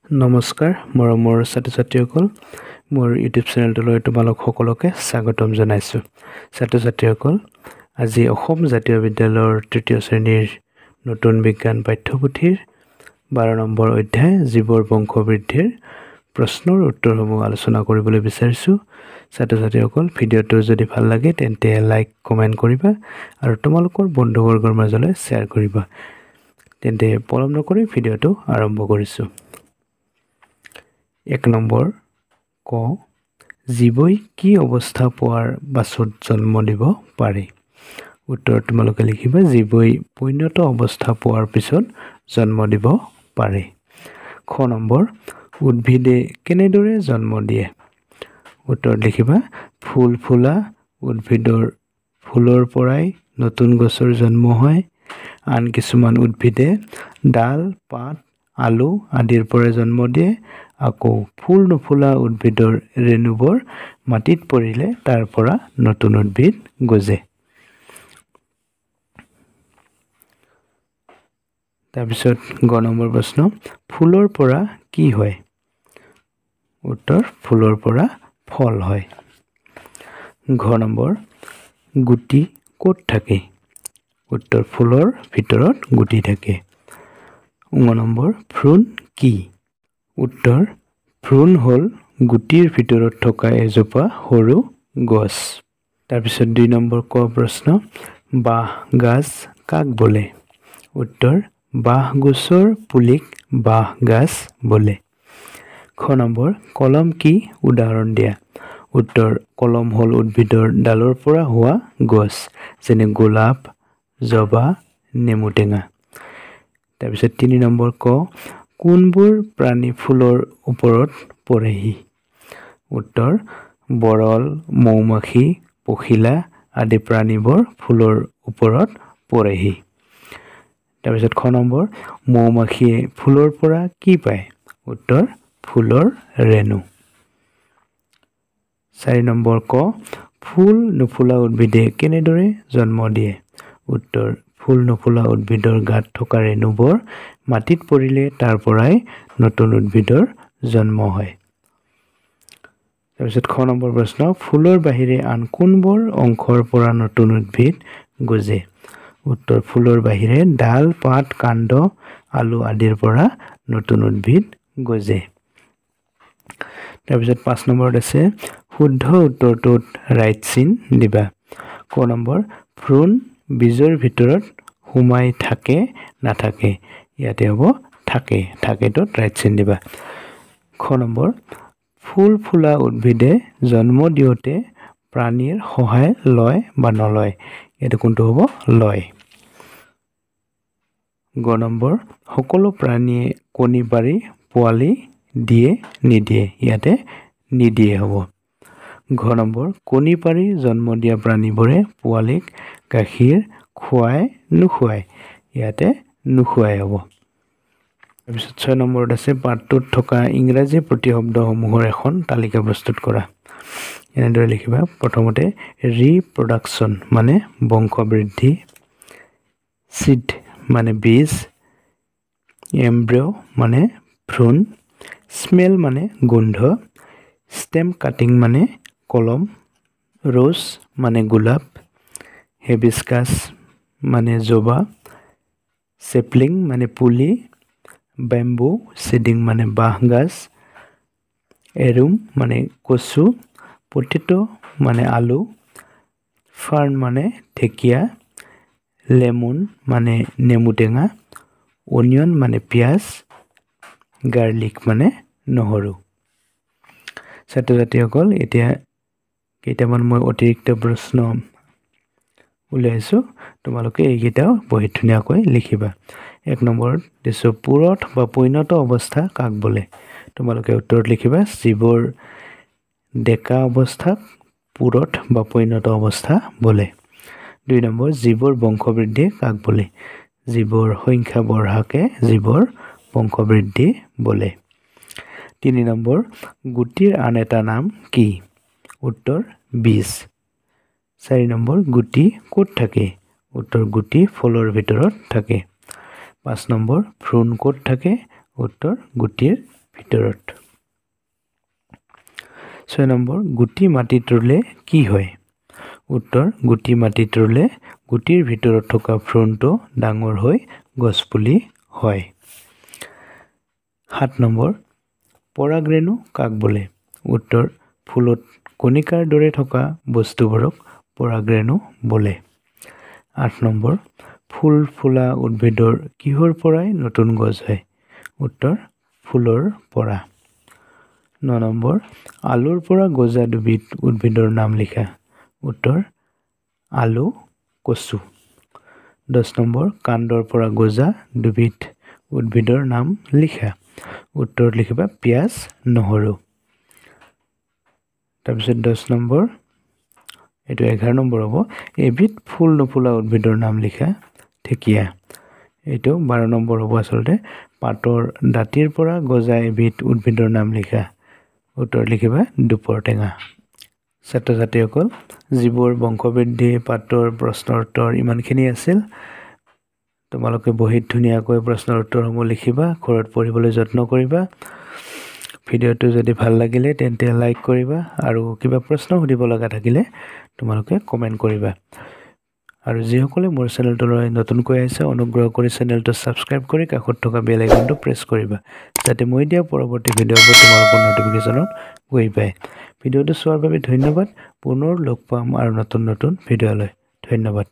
নমস্কাৰ মৰমৰ ছাত্ৰ-ছাত্ৰীসকল মোৰ ইউটিউব চেনেলটোলৈ তোমালোক সকলোকে স্বাগতম জনাইছোঁ। ছাত্ৰ-ছাত্ৰীসকল আজি অসম জাতীয় বিদ্যালয়ৰ তৃতীয় শ্ৰেণীৰ নতুন বিজ্ঞান পাঠ্যপুথিৰ 12 নম্বৰ অধ্যায় জীৱৰ বংশবৃদ্ধিৰ প্ৰশ্নৰ উত্তৰসমূহ আলোচনা কৰিবলৈ বিচাৰিছোঁ। ছাত্ৰ-ছাত্ৰীসকল ভিডিঅ'টো যদি ভাল লাগে তেন্তে লাইক কমেণ্ট কৰিবা আৰু তোমালোকৰ বন্ধুবৰ্গৰ মাজলৈ শ্বেয়াৰ কৰিবা। তেন্তে পলম নকৰি ভিডিঅ'টো আৰম্ভ কৰিছোঁ। 1 নম্বৰ ক জীৱই কি অৱস্থা পোৱাৰ পাছত জন্ম দিব পাৰে? উত্তৰ তোমালোকে লিখিবা জীৱই পৈণত অৱস্থা পোৱাৰ পিছত জন্ম দিব পাৰে। খ নম্বৰ উদ্ভিদে কেনেদৰে জন্ম দিয়ে? উত্তৰ লিখিবা ফুল ফুলা উদ্ভিদৰ ফুলৰ পৰাই নতুন গছৰ জন্ম হয়। আন কিছুমান উদ্ভিদে ডাল পাত আলু আদিৰ পৰা জন্ম দিয়ে। আকৌ ফুল নুফুলা উদ্ভিদৰ ৰেণুবোৰ মাটিত পৰিলে তাৰ পৰা নতুন উদ্ভিদ গজে। তাৰপিছত গ নম্বৰ প্ৰশ্ন ফুলৰ পৰা কি হয়? উত্তৰ ফুলৰ পৰা ফল হয়। ঘ নম্বৰ গুটি ক'ত থাকে? উত্তৰ ফুলৰ ভিতৰত গুটি থাকে। ঙ নম্বৰ ভ্ৰূণ কি? উত্তৰ ভ্ৰূণ হ'ল গুটিৰ ভিতৰত থকা এজোপা সৰু গছ। তাৰপিছত 2 নম্বৰ ক প্ৰশ্ন বাঁহ গাজ কাক বোলে? উত্তৰ বাঁহ গছৰ পুলিক বাঁহ গাজ বোলে। খ নম্বৰ কলম কি? উদাহৰণ দিয়া। উত্তৰ কলম হ'ল উদ্ভিদৰ ডালৰ পৰা হোৱা গছ যেনে গোলাপ জবা নেমু টেঙা। তাৰপিছত 3 নম্বৰ ক কোনবোৰ প্ৰাণী ফুলৰ ওপৰত পৰেহি? উত্তৰ বৰল মৌমাখি পখিলা আদি প্ৰাণীবোৰ ফুলৰ ওপৰত পৰেহি। তাৰপিছত খ নম্বৰ মৌমাখিয়ে ফুলৰ পৰা কি পায়? উত্তৰ ফুলৰ ৰেণু। 4 নম্বৰ ক ফুল নুফুলা উদ্ভিদে কেনেদৰে জন্ম দিয়ে? উত্তৰ ফুল নুফুলা উদ্ভিদৰ গাত থকা ৰেণুবোৰ মাটিত পৰিলে তাৰ পৰাই নতুন উদ্ভিদৰ জন্ম হয়। তাৰপিছত খ নম্বৰ প্ৰশ্ন ফুলৰ বাহিৰে আন কোনবোৰ অংশৰ পৰা নতুন উদ্ভিদ গজে? উত্তৰ ফুলৰ বাহিৰে ডাল পাত কাণ্ড আলু আদিৰ পৰা নতুন উদ্ভিদ গজে। তাৰপিছত 5 নম্বৰত আছে শুদ্ধ উত্তৰটোত ৰাইট চিন দিবা। ক নম্বৰ ভ্ৰূণ বীজৰ ভিতৰত সোমাই থাকে নাথাকে? ইয়াতে হ'ব থাকে থাকেটোত ৰাইট চিন দিবা। খ নম্বৰ ফুল ফুলা উদ্ভিদে জন্ম দিওঁতে প্ৰাণীৰ সহায় লয় বা নলয়? ইয়াতে কোনটো হ'ব লয়। গ নম্বৰ সকলো প্ৰাণীয়ে কণী পাৰি পোৱালি দিয়ে নিদিয়ে? ইয়াতে নিদিয়ে হ'ব। ঘ নম্বৰ কণী পাৰি জন্ম দিয়া প্ৰাণীবোৰে পোৱালিক গাখীৰ খুৱাই নোখুৱায়? ইয়াতে নোখুৱাই হ'ব। তাৰপিছত 6 নম্বৰত আছে পাঠটোত থকা ইংৰাজী প্ৰতিশব্দসমূহৰ এখন তালিকা প্ৰস্তুত কৰা। এনেদৰে লিখিবা। প্ৰথমতে ৰিপ্ৰডাকশ্যন মানে বংশবৃদ্ধি, চিড মানে বীজ, এমব্ৰিঅ মানে ভ্ৰূণ, স্মেল মানে গোন্ধ, ষ্টেম কাটিং মানে কলম, ৰ'জ মানে গোলাপ, হেবিস্কাছ মানে জবা, চেপলিং মানে পুলি, বেম্বু চিডিং মানে বাঁহগাজ, এৰুম মানে কচু, পটেটো মানে আলু, ফাৰ্ণ মানে ঢেকীয়া, লেমন মানে নেমু টেঙা, অনিয়ন মানে পিঁয়াজ, গাৰ্লিক মানে নহৰু। ছাত্ৰ-ছাত্ৰীসকল এতিয়া কেইটামান মই অতিৰিক্ত প্ৰশ্ন উলিয়াইছোঁ। তোমালোকে এইকেইটাও বহীত ধুনীয়াকৈ লিখিবা। 1 নম্বৰত দিছোঁ পুৰঠ বা পৈণত অৱস্থা কাক বোলে? তোমালোকে উত্তৰত লিখিবা জীৱৰ ডেকা অৱস্থাক পুৰঠ বা পৈণত অৱস্থা বোলে। 2 নম্বৰ জীৱৰ বংশবৃদ্ধি কাক বোলে? জীৱৰ সংখ্যা বঢ়াকে জীৱৰ বংশবৃদ্ধি বোলে। 3 নম্বৰ গুটিৰ আন এটা নাম কি? উত্তৰ বীজ। 4 নম্বৰ গুটি ক'ত থাকে? উত্তৰ গুটি ফলৰ ভিতৰত থাকে। 5 নম্বৰ ভ্ৰূণ ক'ত থাকে? উত্তৰ গুটিৰ ভিতৰত। 6 নম্বৰ গুটি মাটিত ৰুলে কি হয়? উত্তৰ গুটি মাটিত ৰুলে গুটিৰ ভিতৰত থকা ভ্ৰূণটো ডাঙৰ হৈ গছপুলি হয়। 7 নম্বৰ পৰাগৰেণু কাক বোলে? উত্তৰ ফুলত কণিকাৰ দৰে থকা বস্তুবোৰক পৰাগৰেণু বোলে। 8 নম্বৰ ফুল ফুলা উদ্ভিদৰ কিহৰ পৰাই নতুন গছ হয়? উত্তৰ ফুলৰ পৰা। 9 নম্বৰ আলুৰ পৰা গজা দুবিধ উদ্ভিদৰ নাম লিখা। উত্তৰ আলু, কচু। 10 নম্বৰ কাণ্ডৰ পৰা গজা দুবিধ উদ্ভিদৰ নাম লিখা। উত্তৰ লিখিবা পিঁয়াজ, নহৰু। তাৰপিছত 10 নম্বৰ, এইটো 11 নম্বৰ হ'ব। এবিধ ফুল নুফুলা উদ্ভিদৰ নাম লিখা। ঢেকীয়া। এইটো 12 নম্বৰ হ'ব আচলতে। পাতৰ দাঁতিৰ পৰা গজা এবিধ উদ্ভিদৰ নাম লিখা। উত্তৰ লিখিবা দুপৰ টেঙা। ছাত্ৰ ছাত্ৰীসকল, যিবোৰ বংশবৃদ্ধি পাঠৰ প্ৰশ্নৰ উত্তৰ ইমানখিনি আছিল। তোমালোকে বহীত ধুনীয়াকৈ প্ৰশ্নৰ উত্তৰসমূহ লিখিবা, ঘৰত পঢ়িবলৈ যত্ন কৰিবা। ভিডিঅ'টো যদি ভাল লাগিলে তেন্তে লাইক কৰিবা আৰু কিবা প্ৰশ্ন সুধিব লগা থাকিলে তোমালোকে কমেণ্ট কৰিবা। আৰু যিসকলে মোৰ চেনেলটোলৈ নতুনকৈ আহিছে অনুগ্ৰহ কৰি চেনেলটো ছাবস্ক্ৰাইব কৰি কাষত থকা বেল আইকনটো প্ৰেছ কৰিবা, যাতে মই দিয়া পৰৱৰ্তী ভিডিঅ'বোৰ তোমালোকৰ ন'টিফিকেশ্যনত গৈ পায়। ভিডিঅ'টো চোৱাৰ বাবে ধন্যবাদ। পুনৰ লগ পাম আৰু নতুন ভিডিঅ'লৈ। ধন্যবাদ।